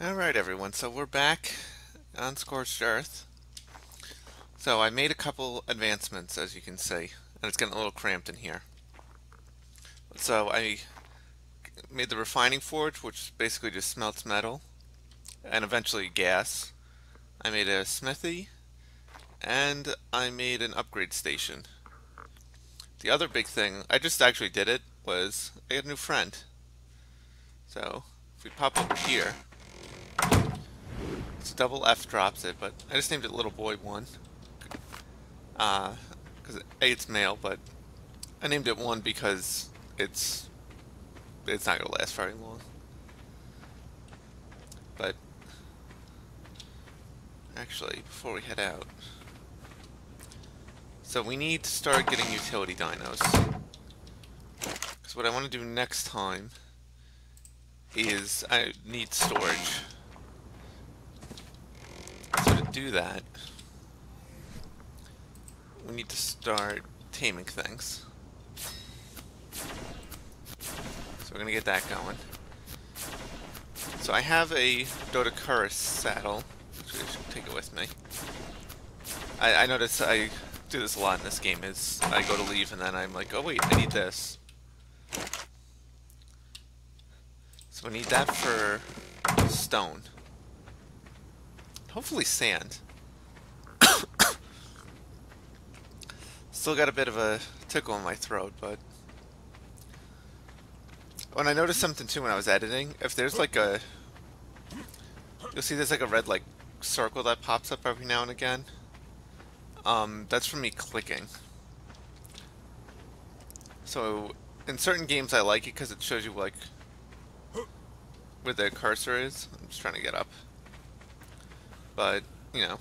Alright everyone, so we're back on Scorched Earth. So I made a couple advancements, as you can see, and it's getting a little cramped in here. So I made the refining forge, which basically just smelts metal, and eventually gas. I made a smithy, and I made an upgrade station. The other big thing, I just actually did it, was I got a new friend. So, if we pop over here, it's double F drops it, but I just named it Little Boy 1. Because A, it's male, but I named it 1 because it's not going to last very long. But, actually, before we head out, so we need to start getting utility dinos. Because what I want to do next time is I need storage. So to do that, we need to start taming things. So we're going to get that going. So I have a doedicurus saddle. Actually, I should take it with me. I notice I do this a lot in this game, is I go to leave and then I'm like, oh wait, I need this. So we need that for stone. Hopefully sand. Still got a bit of a tickle in my throat, but... When I noticed something too when I was editing, if there's like a... You'll see there's like a red like circle that pops up every now and again. That's from me clicking. So, in certain games I like it because it shows you like where the cursor is. I'm just trying to get up. But, you know.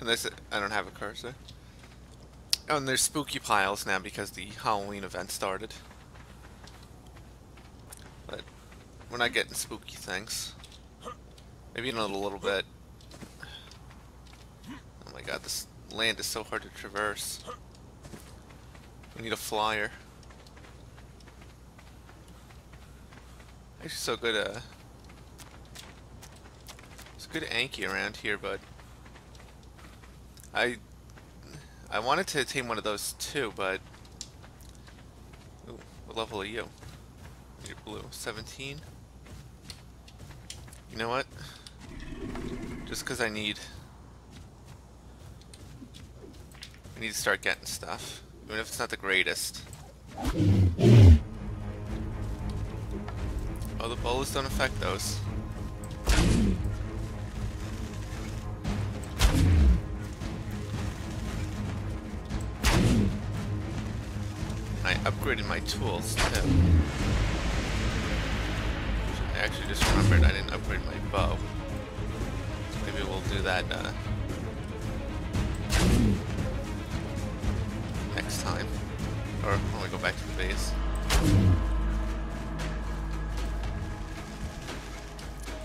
And this, I don't have a cursor. Oh, and there's spooky piles now because the Halloween event started. But we're not getting spooky things. Maybe in a little bit. Oh my god, this land is so hard to traverse. We need a flyer. Actually, so good. It's a good Anki around here, but I wanted to tame one of those too, but ooh, what level are you? You're blue. 17. You know what? Just because I need to start getting stuff, even if it's not the greatest. Oh, the bullets don't affect those. I upgraded my tools too. I actually just remembered I didn't upgrade my bow. Maybe we'll do that next time. Or when we go back to the base.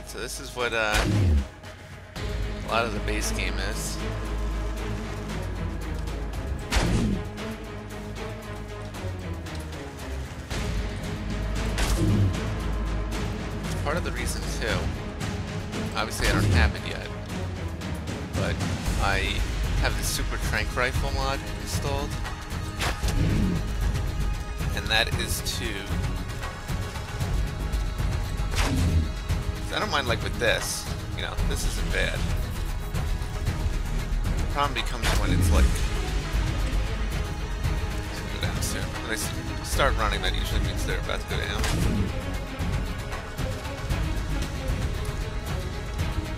So this is what a lot of the base game is. Part of the reason too, obviously I don't have it yet, but I have the super trank rifle mod installed, and that is to, I don't mind like with this, you know, this isn't bad. The problem becomes when it's like, it's gonna go down soon. When they start running, that usually means they're about to go down.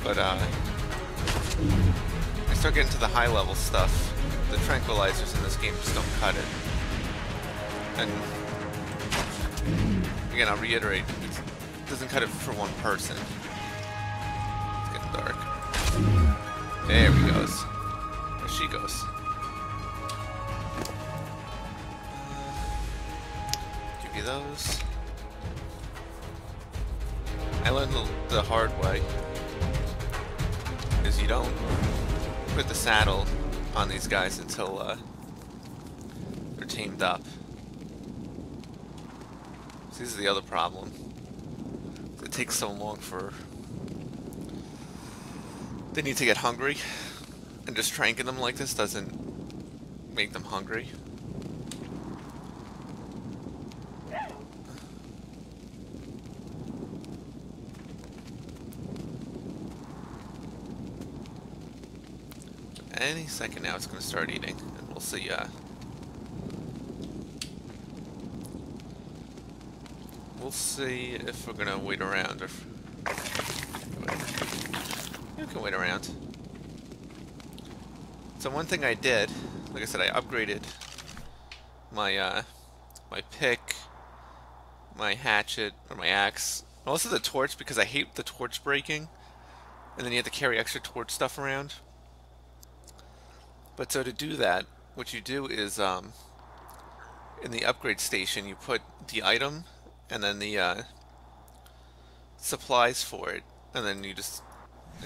But I start getting to the high level stuff. The tranquilizers in this game just don't cut it. And again, I'll reiterate, it doesn't cut it for one person. It's getting dark. There he goes. There she goes. Give you those. I learned the hard way. Is you don't put the saddle on these guys until they're tamed up. So this is the other problem. It takes so long for they need to get hungry, and just tranking them like this doesn't make them hungry. Any second now it's going to start eating, and we'll see. We'll see if we're going to wait around, or if you can wait around. So one thing I did, like I said, I upgraded my my pick, my hatchet, or my axe, and also the torch, because I hate the torch breaking, and then you have to carry extra torch stuff around. But so to do that, what you do is, in the upgrade station, you put the item and then the supplies for it, and then you just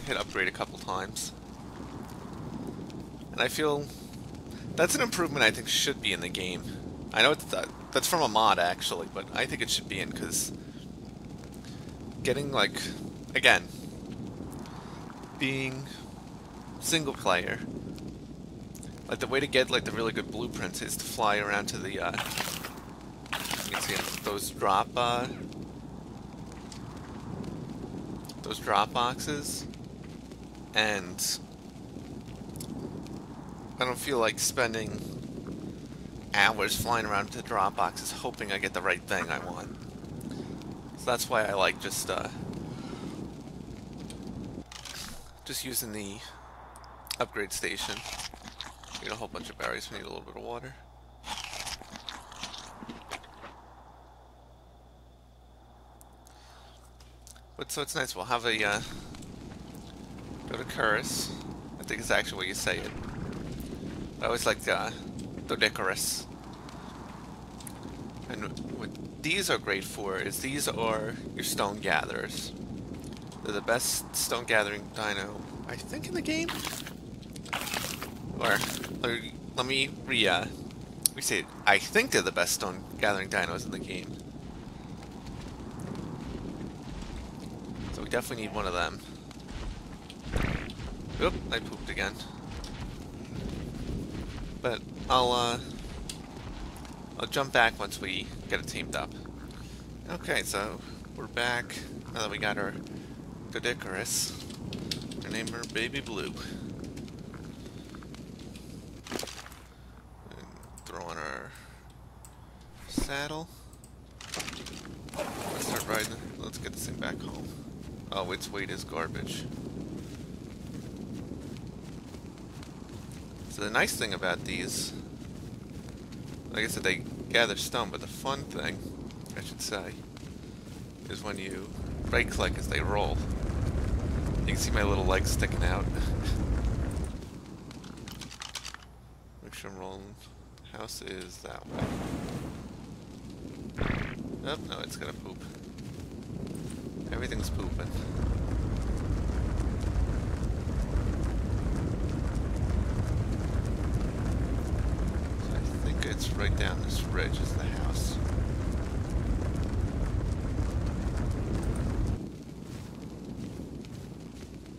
hit upgrade a couple times. And I feel that's an improvement I think should be in the game. I know that's from a mod actually, but I think it should be in, because getting, like, again, being single player, like, the way to get, like, the really good blueprints is to fly around to the, you can see those drop boxes, and I don't feel like spending hours flying around to drop boxes hoping I get the right thing I want. So that's why I like just using the upgrade station. Get a whole bunch of berries. We need a little bit of water. But so it's nice. We'll have a doedicurus. I think it's actually what you say it. I always like doedicurus. And what these are great for is these are your stone gatherers. They're the best stone gathering dino, I think, in the game. Or let me restate it. I think they're the best stone gathering dinos in the game. So we definitely need one of them. Oop, I pooped again. But I'll jump back once we get it tamed up. Okay, so we're back now that we got our doedicurus. We're gonna name her Baby Blue. Throw on our saddle. Let's start riding. Let's get this thing back home. Oh, its weight is garbage. So the nice thing about these, like I said, they gather stone, but the fun thing, I should say, is when you right click as they roll. You can see my little legs sticking out. Make sure I'm rolling. House is that way. Oh, no, it's gonna poop. Everything's pooping. So I think it's right down this ridge is the house.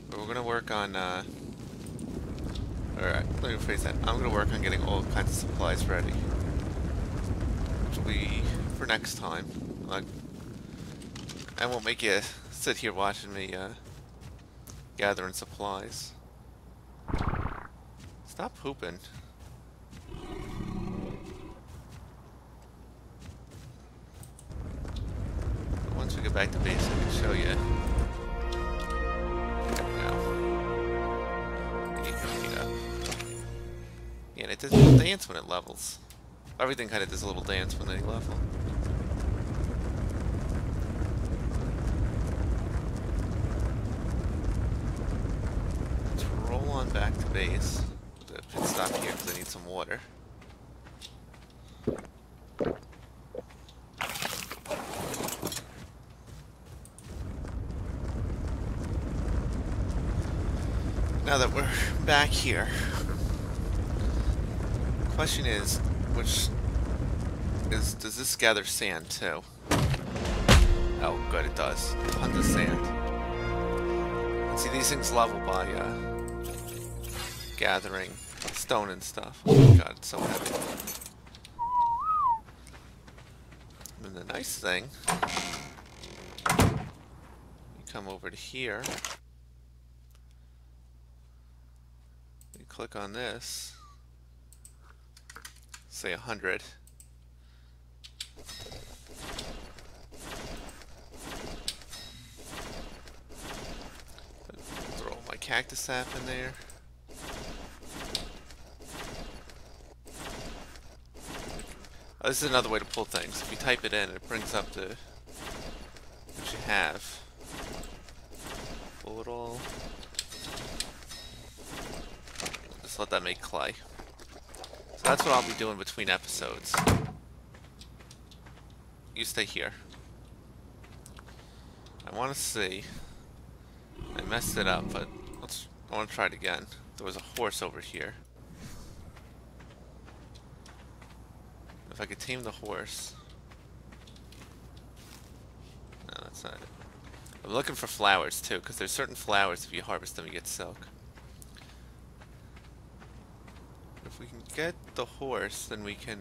But we're gonna work on, alright, let me rephrase that. I'm gonna work on getting all kinds of supplies ready. Which will be for next time. Like, I won't make you sit here watching me gathering supplies. Stop pooping. But once we get back to base, I can show you. There we go. Get your feet up. Yeah, and it does a little dance when it levels. Everything kind of does a little dance when they level. Roll on back to base. The pit stop here because I need some water. Now that we're back here, the question is, does this gather sand too? Oh, good, it does. Tons of sand. See, these things level by gathering stone and stuff. Oh my god, it's so heavy. And the nice thing, you come over to here, you click on this, say 100. Throw my cactus sap in there. Oh, this is another way to pull things. If you type it in, it brings up the what you have. Pull it all. Just let that make clay. So that's what I'll be doing between episodes. You stay here. I want to see. I messed it up, but I want to try it again. There was a horse over here. If I could tame the horse. No, that's not it. I'm looking for flowers too, because there's certain flowers, if you harvest them, you get silk. If we can get the horse, then we can,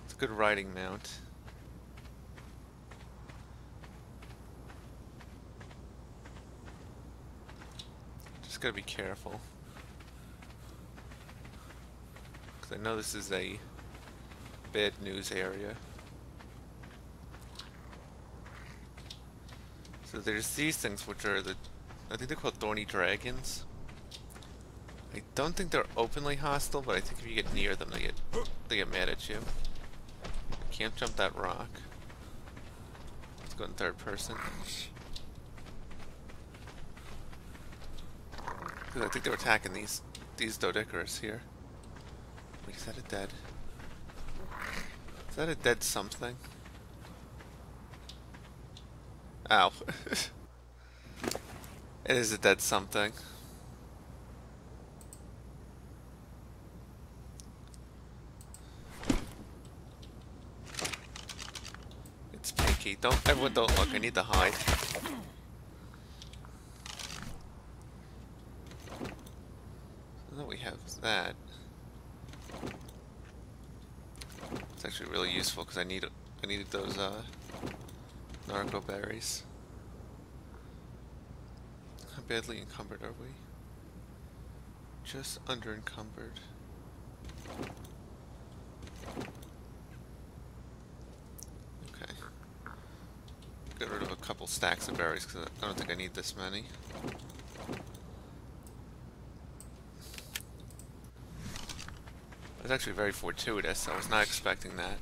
it's a good riding mount. Just gotta be careful. Because I know this is a bad news area. So there's these things which are I think they're called thorny dragons. I don't think they're openly hostile, but I think if you get near them, they get mad at you. I can't jump that rock. Let's go in third person. Because I think they're attacking these doedicurus here. Wait, is that a dead? Is that a dead something? Ow. It is a dead something. It's pinky. Everyone don't look, I need to hide. So then we have that. It's actually really useful because I needed those narco berries. How badly encumbered are we? Just under encumbered. Okay. Get rid of a couple stacks of berries because I don't think I need this many. It was actually very fortuitous. I was not expecting that.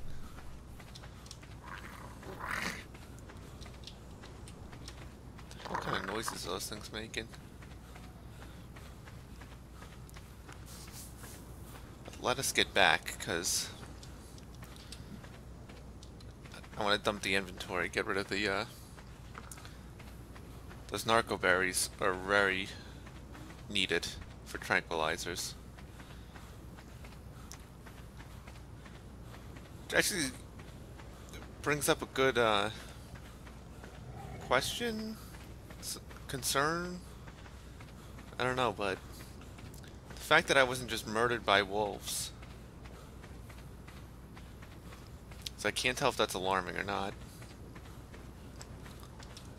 What kind of noises are those things making? But let us get back, because I want to dump the inventory, get rid of the, those narco berries are very needed for tranquilizers. Actually brings up a good question, concern. I don't know, but the fact that I wasn't just murdered by wolves, so I can't tell if that's alarming or not.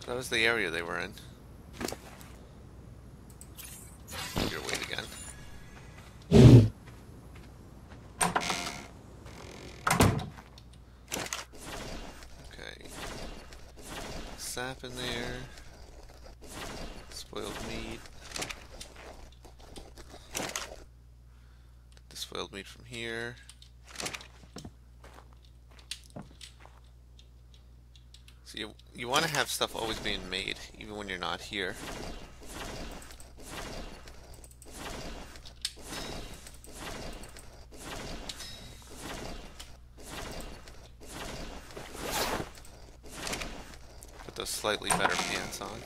That was the area they were in. Your weight again. Sap in there. Spoiled meat. The spoiled meat from here. So you want to have stuff always being made, even when you're not here. Those slightly better pants on.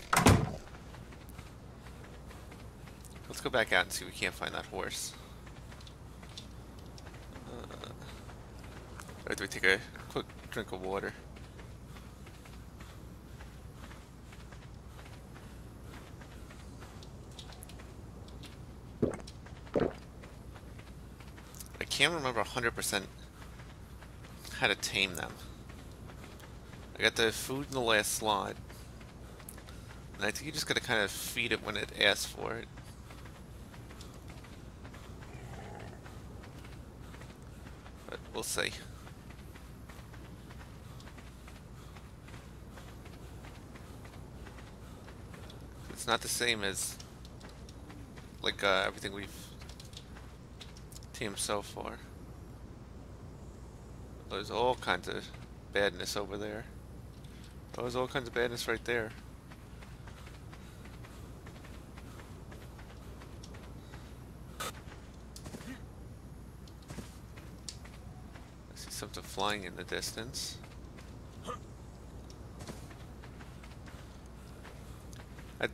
Let's go back out and see if we can't find that horse. Or do we take a quick drink of water? can't remember 100% how to tame them. I got the food in the last slot, and I think you just gotta kind of feed it when it asks for it. But we'll see. It's not the same as like everything we've tamed so far. There's all kinds of badness over there. Oh, there's all kinds of badness right there. I see something flying in the distance.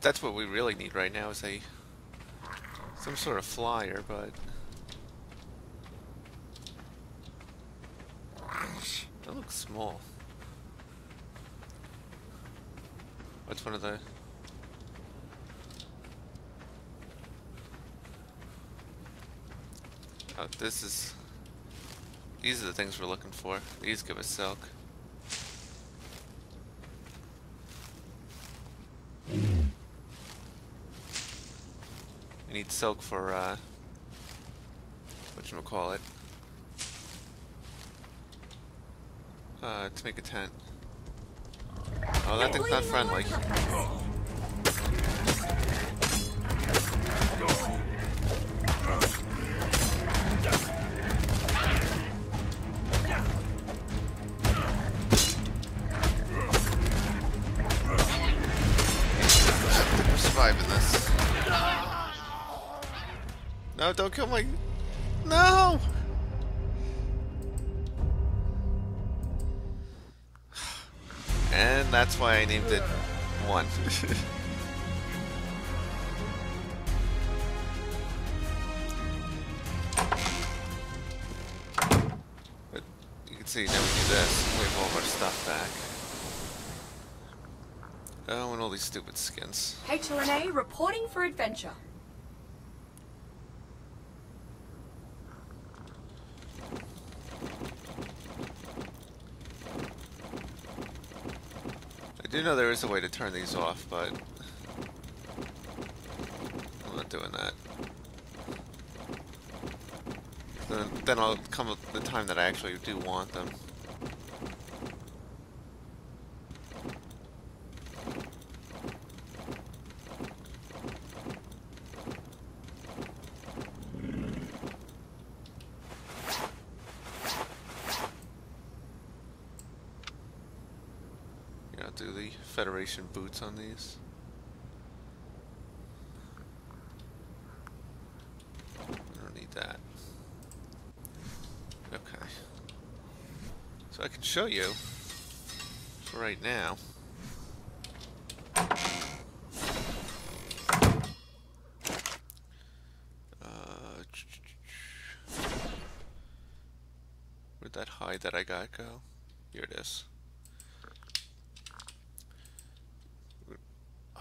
That's what we really need right now, is some sort of flyer, but that looks small. What's one of the... Oh, these are the things we're looking for. These give us silk. We need silk for, whatchamacallit, to make a tent. Oh, that thing's not friendly. We're surviving this. No, don't kill my... No! And that's why I named it 1. But you can see now we do this, we have all of our stuff back. Oh, and all these stupid skins. HLNA reporting for adventure. I do know there is a way to turn these off, but I'm not doing that. Then I'll come with the time that I actually do want them. Do the Federation boots on these. I don't need that. Okay. So I can show you for right now. Where'd that hide that I got go? Here it is.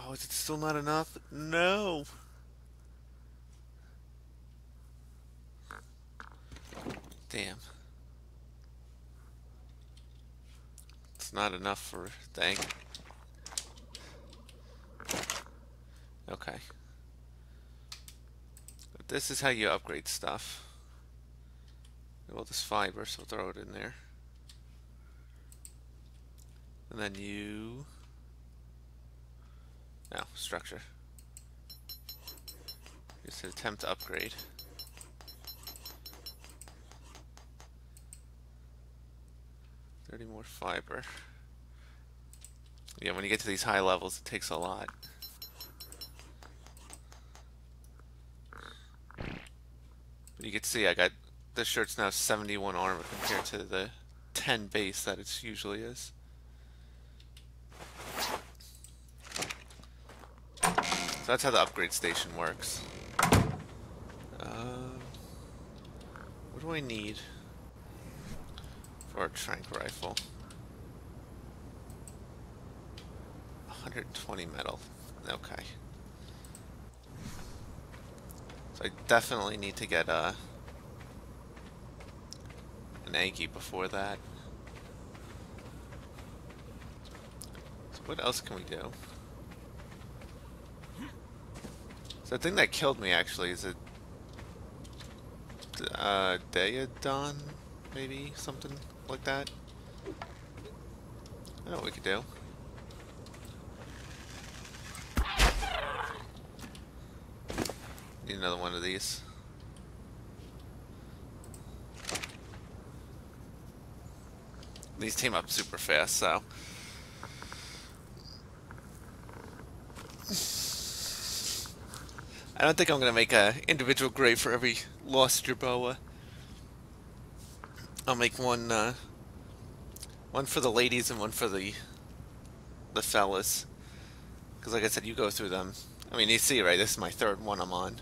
Oh, is it still not enough? No! Damn. It's not enough for... Dang. Okay. But this is how you upgrade stuff. Well, this fiber, so throw it in there. And then you... No, structure. Just attempt to upgrade. $30 more fiber. Yeah, when you get to these high levels, it takes a lot. But you can see I got this shirt's now 71 armor compared to the 10 base that it usually is. So that's how the upgrade station works. What do I need for a trank rifle? 120 metal. Okay. So I definitely need to get an Anki before that. So what else can we do? So the thing that killed me actually is a Daedon, maybe something like that. I know what we could do. Need another one of these. These tame up super fast, so. I don't think I'm gonna make a individual grave for every lost jerboa. I'll make one for the ladies and one for the fellas. Because like I said, you go through them. I mean, you see, right? This is my third one I'm on.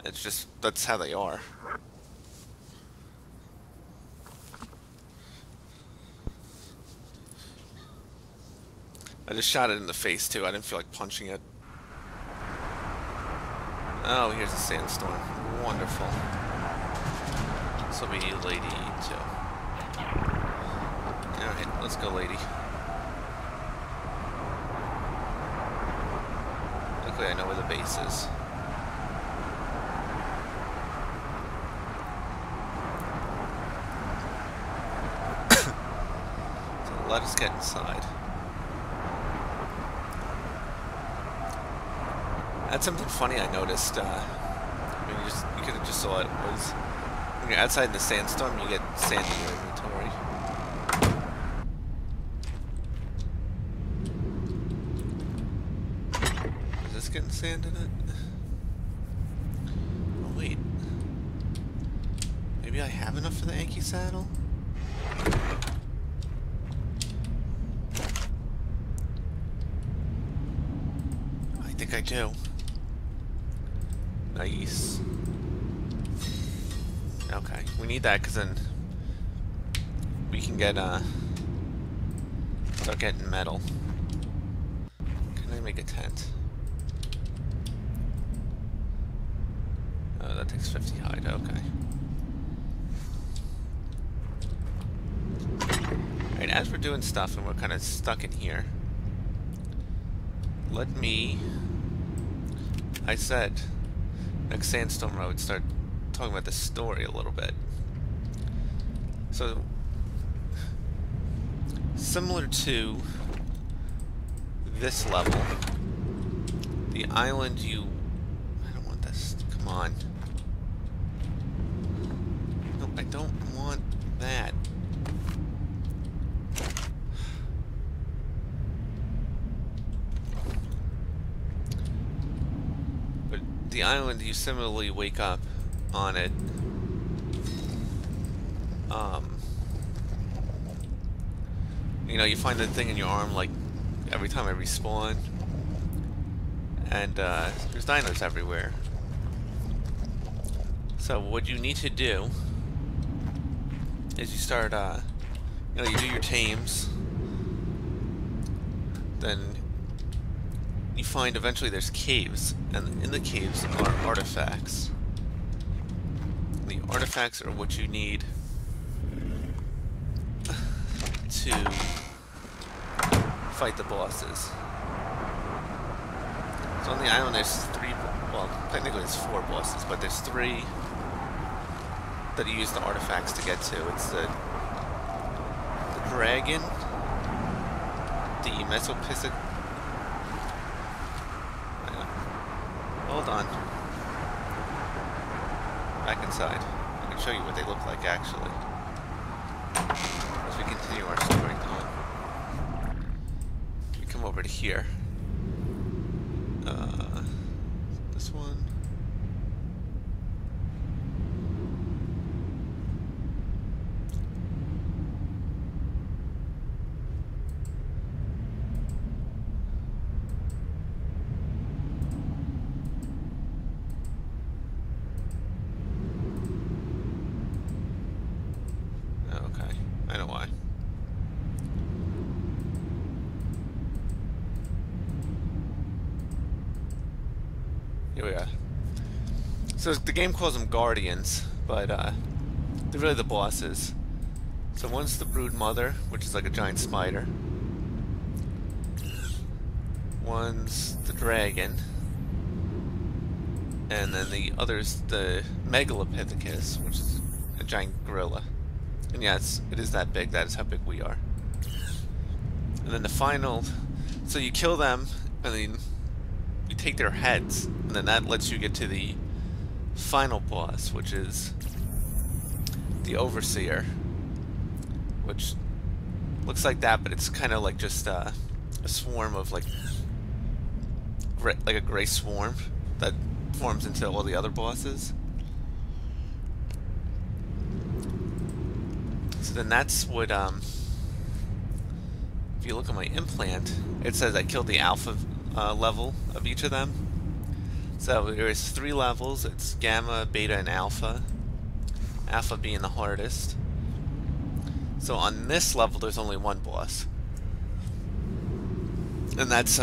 It's just, that's how they are. I just shot it in the face, too. I didn't feel like punching it. Oh, here's a sandstorm. Wonderful. This will be lady, too. Alright, let's go, lady. Luckily, I know where the base is. So let us get inside. That's something funny I noticed. I mean, you could have just saw it. Was when you're outside in the sandstorm, you get sand in your inventory. Is this getting sand in it? Oh wait, maybe I have enough for the Anki saddle. I think I do. Nice. Okay, we need that because then we can get start getting metal. Can I make a tent? Oh, that takes 50 hide. Okay. Alright, as we're doing stuff and we're kind of stuck in here, let me. I said. Next sandstorm, I would start talking about the story a little bit. So, similar to this level, the island you... I don't want this. Come on. No, I don't want that. The island, you similarly wake up on it. You know, you find the thing in your arm like every time I respawn, and there's dinos everywhere. So what you need to do is you start, you know, you do your tames, then you find eventually there's caves, and in the caves are artifacts. The artifacts are what you need to fight the bosses. So on the island there's well, technically there's 4 bosses, but there's 3 that you use the artifacts to get to. It's the dragon, the mesophysic. Hold on. Back inside. I can show you what they look like, actually. As we continue our story on. We come over to here. This one. I know why. Here we are. So the game calls them guardians, but they're really the bosses. So one's the brood mother, which is like a giant spider. One's the dragon. And then the other's the megalopithecus, which is a giant gorilla. And yeah, it is that big. That is how big we are. And then the final... So you kill them, and then you take their heads, and then that lets you get to the final boss, which is the Overseer. Which looks like that, but it's kind of like just a swarm of like a gray swarm that forms into all the other bosses. So then that's what if you look at my implant, it says I killed the alpha level of each of them. So there's 3 levels. It's gamma, beta, and alpha. Alpha being the hardest. So on this level, there's only one boss, and that's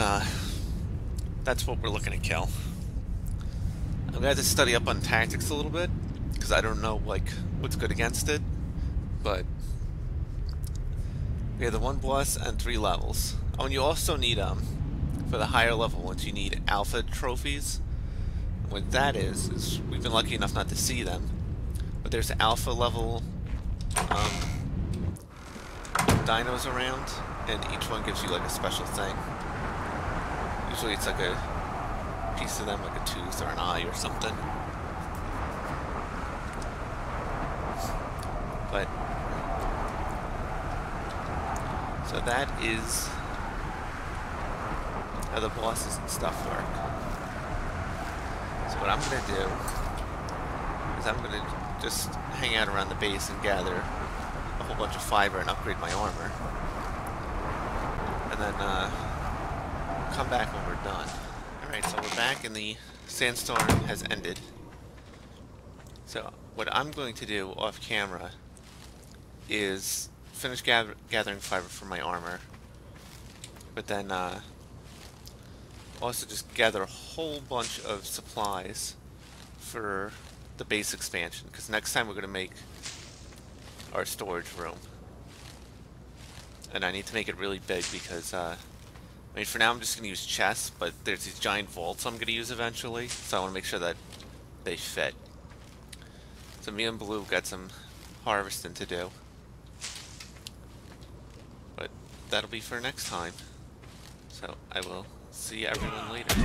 what we're looking to kill. I'm gonna have to study up on tactics a little bit because I don't know like what's good against it. But we have the one boss and 3 levels. Oh, and you also need for the higher level ones, you need alpha trophies. What that is we've been lucky enough not to see them, but there's alpha level dinos around, and each one gives you like a special thing. Usually it's like a piece of them, like a tooth or an eye or something. But so that is how the bosses and stuff work. So what I'm gonna do is I'm gonna just hang out around the base and gather a whole bunch of fiber and upgrade my armor, and then come back when we're done. Alright, so we're back and the sandstorm has ended. So what I'm going to do off camera is finish gathering fiber for my armor, but then also just gather a whole bunch of supplies for the base expansion, because next time we're going to make our storage room, and I need to make it really big because I mean, for now I'm just going to use chests, but there's these giant vaults I'm going to use eventually, so I want to make sure that they fit. So me and Blue got some harvesting to do, but that'll be for next time. So I will see everyone later.